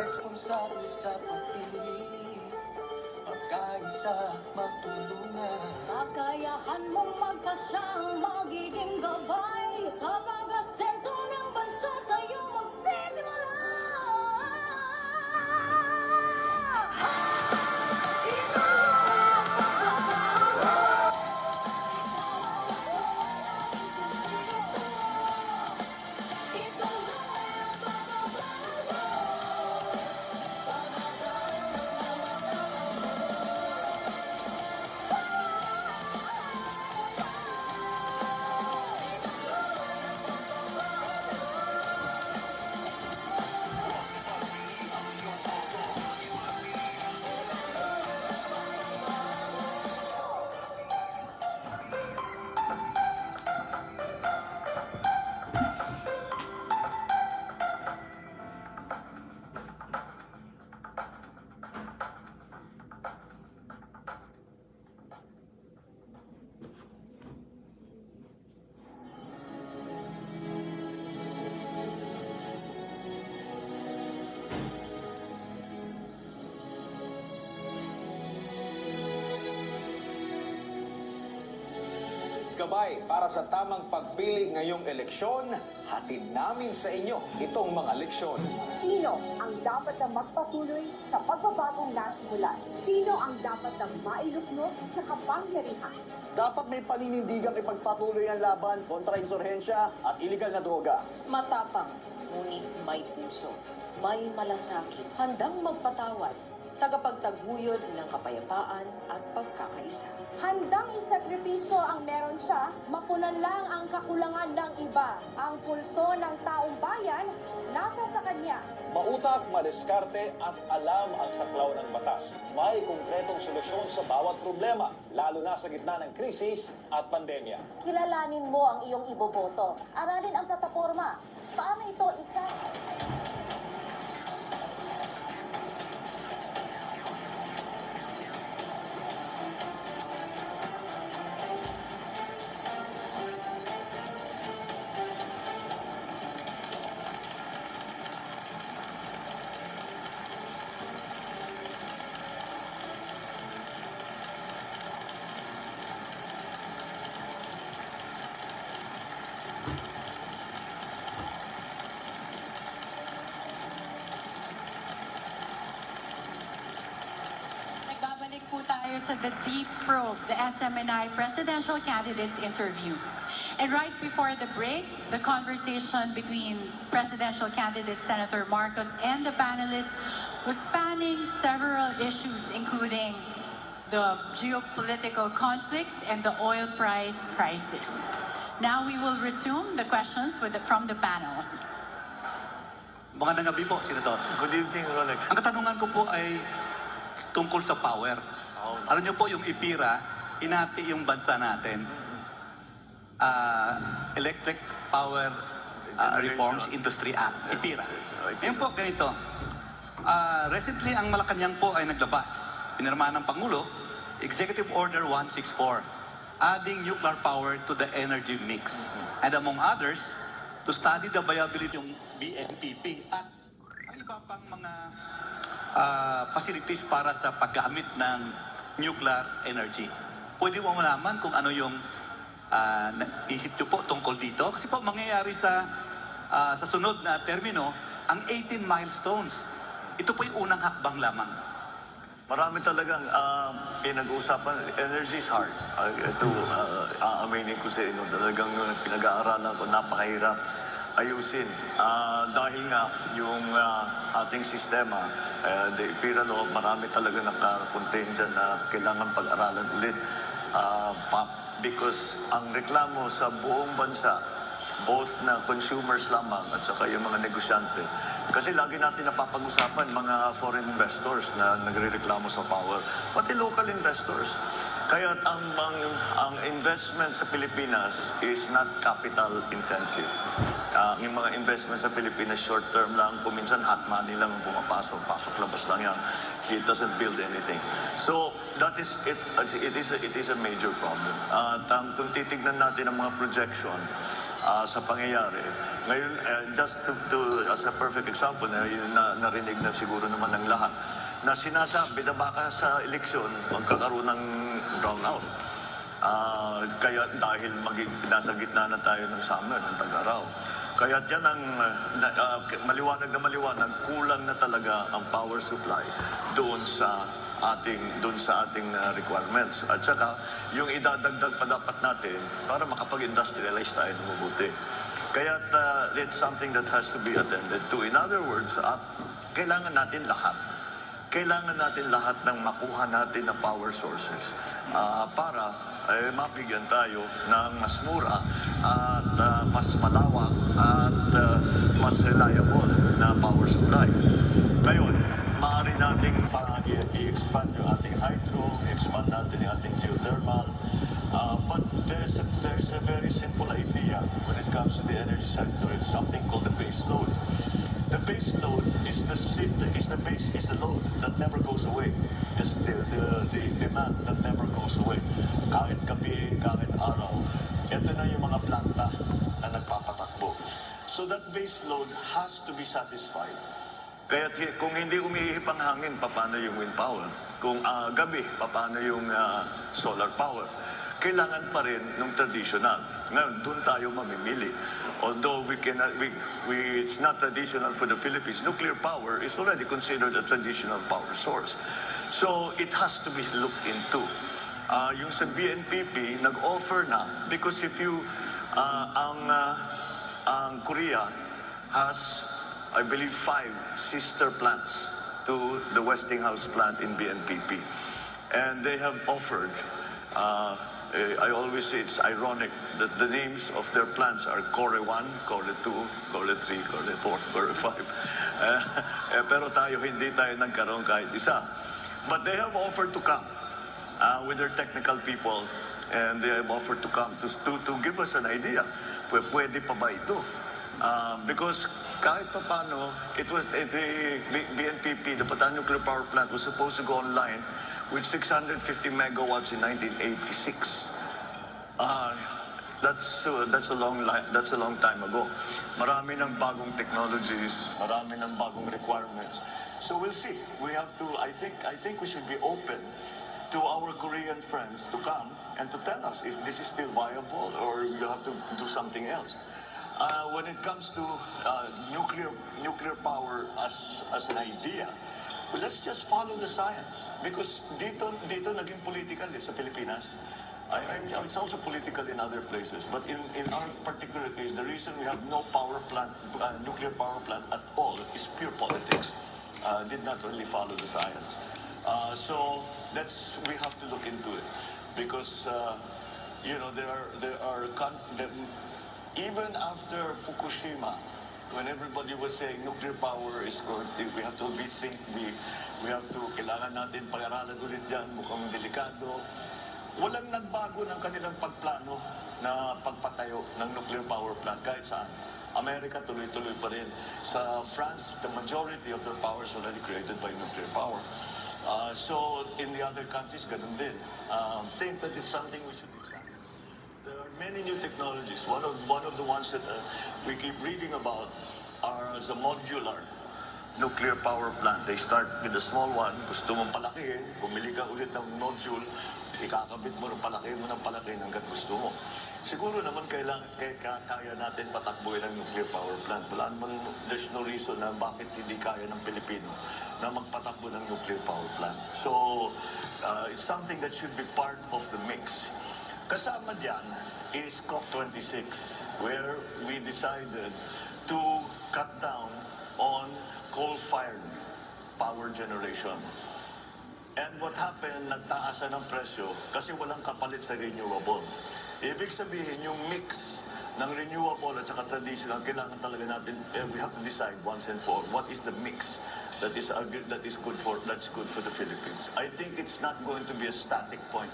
Responsable sa pagpili, magkaisa magtulungan. Kakayahan mong magpasyang magiging gabay sa pag-asenso ng bansa sa'yo magsisimula. Gabay para sa tamang pagpili ngayong eleksyon, hatid namin sa inyo itong mga leksyon. Sino ang dapat na magpatuloy sa pagbabagong nasimulan? Sino ang dapat na mailuknot sa kapangyarihan? Dapat may paninindigang ipagpatuloy ang laban kontra insurhensya at iligal na droga. Matapang, ngunit may puso, may malasakit, handang magpatawad, tagapagtaguyod ng kapayapaan at pagkakaisa. Handang isakripisyo ang meron siya, mapunan lang ang kakulangan ng iba. Ang pulso ng taong bayan, nasa sa kanya. Mautak, madiskarte at alam ang saklaw ng batas. May konkretong solusyon sa bawat problema, lalo na sa gitna ng krisis at pandemya. Kilalanin mo ang iyong iboboto. Aralin ang plataforma. Paano ito isa? Nagbabalik po tayo sa The Deep Probe, the SMNI Presidential Candidates Interview. And right before the break, the conversation between presidential candidate Senator Marcos and the panelists was spanning several issues, including the geopolitical conflicts and the oil price crisis. Now we will resume the questions from the panels. Magandang gabi po, Senator. Good evening, Rolex. Ang katanungan ko po ay tungkol sa power. Alam niyo po, yung IPIRA, hinati yung bansa natin. Electric Power Reforms Industry Act, IPIRA. Ngayon po, ganito. Recently, ang Malacanang po ay naglabas. Pinirmahan ng Pangulo, Executive Order 164, adding nuclear power to the energy mix. And among others, to study the viability ng BNPP at ang iba pang mga facilities para sa paggamit ng nuclear energy. Pwede mo malaman kung ano yung isip nyo po tungkol dito? Kasi po mangyayari sa sunod na termino, ang 18 milestones. Ito po yung unang hakbang lamang. Marami talagang pinag-uusapan. Energy is hard. Ito, aaminin ko sa inyo, talagang pinag-aaralan ko, napakahirap ayusin. Dahil nga, yung ating sistema, the IPIRA law, marami talaga naka-contain dyan na kailangan pag-aralan ulit. Because ang reklamo sa buong bansa, both na consumers lamang at saka yung mga negosyante. Kasi lagi natin napapag-usapan mga foreign investors na nagre-reklamo sa power, pati local investors. Kaya ang investment sa Pilipinas is not capital intensive. Yung mga investment sa Pilipinas short term lang, kuminsan hot money lang pumapasok, pasok-labas lang yan. It doesn't build anything. So that is it is a major problem. At kung titignan natin ang mga projection, sa pangyayari. Ngayon, just as a perfect example, narinig na siguro naman ng lahat, na sinasabi na baka sa eleksyon magkakaroon ng brownout. Kaya dahil nasa gitna na tayo ng summer, ng tag-araw. Kaya yan ang maliwanag na maliwanag, kulang na talaga ang power supply doon sa ating requirements. At saka, yung idadagdag pa dapat natin para makapag-industrialize tayo ng mabuti. Kaya it's something that has to be attended to. In other words, kailangan natin lahat. Kailangan natin lahat ng makuha natin na power sources para mabigyan tayo ng mas mura at mas malawak at mas reliable na power supply. Ngayon, maaari nating i-expand yung ating hydro, i-expand natin yung ating geothermal, but there's a very simple idea when it comes to the energy sector. It's something called the base load. The base load is the load that never goes away. It's the demand that never goes away. Kahit gabi, kahit araw, ito na yung mga planta na nagpapatakbo. So that base load has to be satisfied. Kaya kung hindi umihip ang hangin, paano yung wind power? Kung gabi, paano yung solar power? Kailangan pa rin ng traditional. Ngayon, doon tayo mamimili. Although it's not traditional for the Philippines, nuclear power is already considered a traditional power source. So it has to be looked into. Yung sa BNPP, nag-offer na, because if you, ang Korea has, I believe, 5 sister plants to the Westinghouse plant in BNPP. And they have offered, I always say it's ironic that the names of their plants are Core 1, Core 2, Core 3, Core 4, Core 5. Pero hindi tayo nagkaroon kahit isa. But they have offered to come with their technical people, and they have offered to come to give us an idea. Pwede pa ba ito? Because kahit pa paano, the BNPP, the Bataan Nuclear Power Plant, was supposed to go online with 650 megawatts in 1986. That's a long time ago. Marami ng bagong technologies, marami ng bagong requirements. So we'll see. We have to. I think we should be open to our Korean friends to come and to tell us if this is still viable or you have to do something else. When it comes to nuclear power as an idea, well, let's just follow the science. Because dito naging political sa Pilipinas. It's also political in other places. But in our particular case, the reason we have no nuclear power plant at all is pure politics. Did not really follow the science. So we have to look into it. Because, even after Fukushima, when everybody was saying nuclear power is good, we have to rethink, we have to, kailangan natin pag-aralan ulit yan, mukhang delikado. Walang nagbago ng kanilang pagplano na pagpatayo ng nuclear power plant kahit saan. Amerika tuloy-tuloy pa rin. Sa France, the majority of their power is already created by nuclear power. So in the other countries, ganun din. Think that is something we should examine. There are many new technologies. One of the ones that we keep reading about are the modular nuclear power plant. They start with a small one. Gusto mong palakihin, bumili ka ulit ng module, ikakabit mo ng palaki hanggat gusto mo. Siguro naman kaya natin patakbuhin ang nuclear power plant. There's no reason na bakit hindi kaya ng Pilipino na magpatakbo ng nuclear power plant. So, it's something that should be part of the mix. Kasama diyan is COP26, where we decided to cut down on coal-fired power generation. And what happened, nagtaasan ng presyo kasi walang kapalit sa renewable. Ibig sabihin, yung mix ng renewable at saka traditional, kailangan talaga natin, we have to decide once and for all, what is the mix that is good for the Philippines. I think it's not going to be a static point.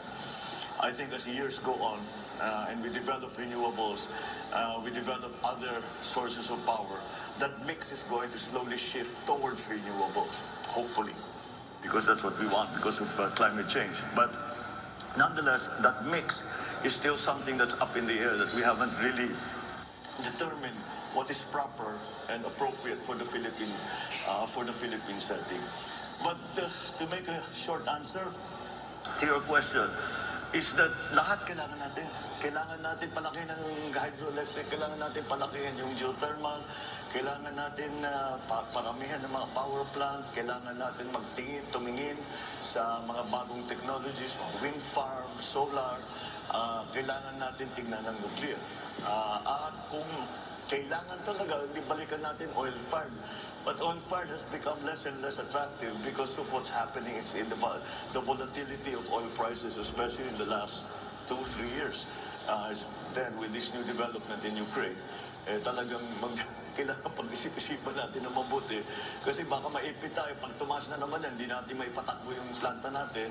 I think as years go on, and we develop renewables, we develop other sources of power, that mix is going to slowly shift towards renewables, hopefully. Because that's what we want, because of climate change. But nonetheless, that mix is still something that's up in the air that we haven't really determine what is proper and appropriate for the Philippine setting. But to make a short answer to your question, is that lahat kailangan natin. Kailangan natin palakihin ng hydroelectric, kailangan natin palakihin yung geothermal, kailangan natin paramihan ng mga power plant, kailangan natin tumingin sa mga bagong technologies, wind farm, solar, kailangan natin tingnan ng nuclear. At kung kailangan talaga, hindi balikan natin oil-fired. But oil-fired has become less and less attractive because of what's happening in the volatility of oil prices, especially in the last 2-3 years. Then with this new development in Ukraine, talagang kailangan pag-isip-isipan natin na mabuti. Kasi baka maipit tayo, pag tumaas na naman yan, hindi natin maipatakbo yung planta natin,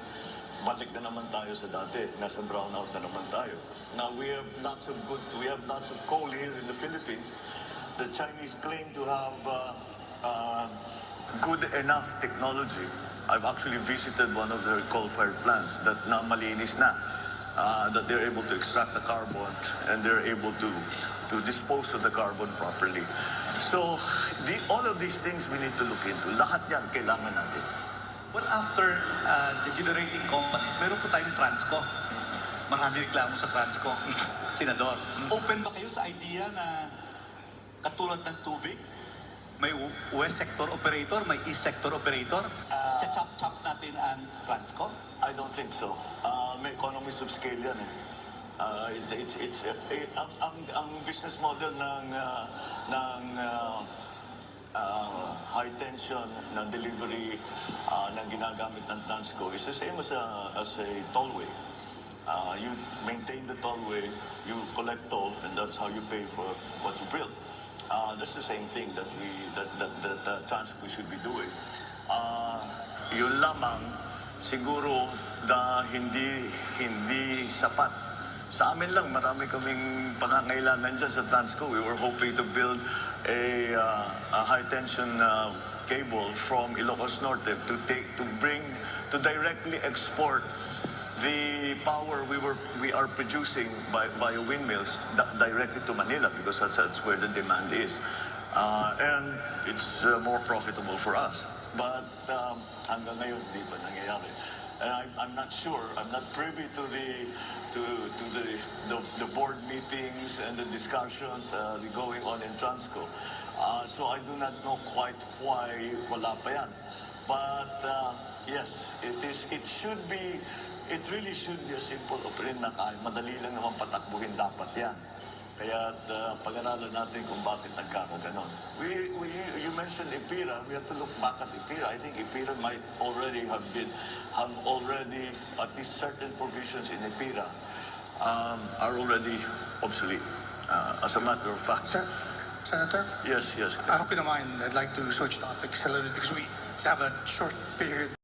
balik na naman tayo sa dati. Nasa brownout na naman tayo. Now we have lots of coal here in the Philippines. The Chinese claim to have good enough technology. I've actually visited one of their coal-fired plants that na malinis na, that they're able to extract the carbon and they're able to dispose of the carbon properly. So all of these things we need to look into. Lahat yan kailangan natin. Well, after the generating companies, meron po tayong Transco. Marami reklamo sa Transco. Senador, open ba kayo sa idea na katulad ng tubig, may west sector operator, may east sector operator, chachap-chap natin ang Transco? I don't think so. May economies of scale yan eh. Ang business model ng high tension na delivery na ginagamit ng Transco is the same as a tollway. You maintain the tollway, you collect toll, and that's how you pay for what you build. That's the same thing that Transco should be doing. Yun lamang siguro hindi sapat. Sa amin lang, marami kaming pangangailangan dyan sa Transco. We were hoping to build a high-tension cable from Ilocos Norte to directly export the power we are producing via windmills directly to Manila because that's where the demand is. And it's more profitable for us. But hanggang ngayon, di ba nangyayari? And I'm not sure. I'm not privy to the board meetings and the discussions going on in Transco. So I do not know quite why wala pa yan. But yes, it really should be a simple operation na madali lang naman patakbuhin dapat yan. Kaya pag-aralan natin kung bakit nagkakaganon. You mentioned Ipira. We have to look back at Ipira. I think Ipira might already have at least certain provisions in Ipira are already obsolete. As a matter of fact. Senator? Yes. I hope you don't mind. I'd like to switch topics a little bit because we have a short period